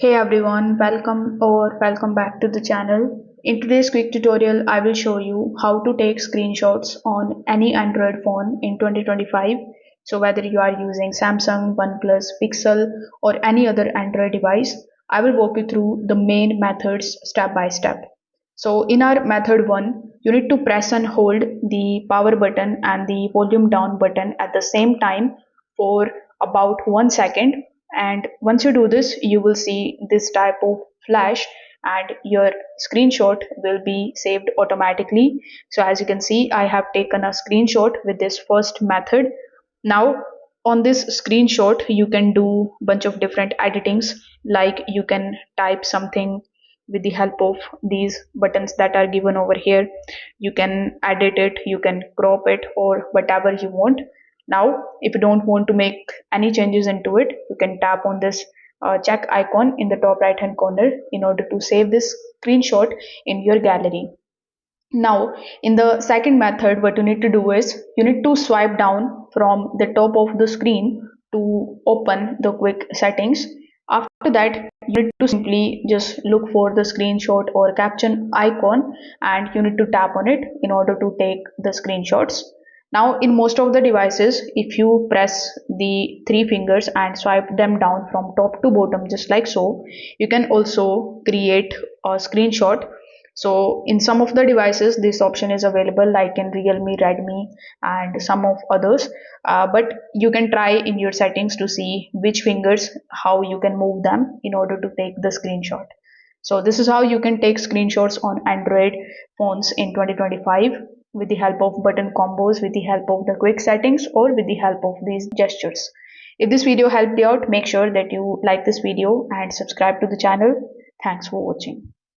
Hey everyone, welcome back to the channel. In today's quick tutorial, I will show you how to take screenshots on any Android phone in 2025. So whether you are using Samsung, OnePlus, Pixel or any other Android device, I will walk you through the main methods step by step. So in our method 1, you need to press and hold the power button and the volume down button at the same time for about 1 second, and once you do this you will see this type of flash and your screenshot will be saved automatically. So as you can see, I have taken a screenshot with this first method. Now on this screenshot you can do bunch of different editings, like you can type something with the help of these buttons that are given over here. You can edit it, you can crop it or whatever you want. Now if you don't want to make any changes into it, you can tap on this check icon in the top right hand corner in order to save this screenshot in your gallery. Now, in the second method, what you need to do is you need to swipe down from the top of the screen to open the quick settings. After that, you need to simply just look for the screenshot or caption icon and you need to tap on it in order to take the screenshots. Now, in most of the devices, if you press the three fingers and swipe them down from top to bottom, just like so, you can also create a screenshot. So in some of the devices this option is available, like in Realme, Redmi and some of others, but you can try in your settings to see which fingers, how you can move them in order to take the screenshot. So this is how you can take screenshots on Android phones in 2025 with the help of button combos, with the help of the quick settings or with the help of these gestures. If this video helped you out, make sure that you like this video and subscribe to the channel. Thanks for watching.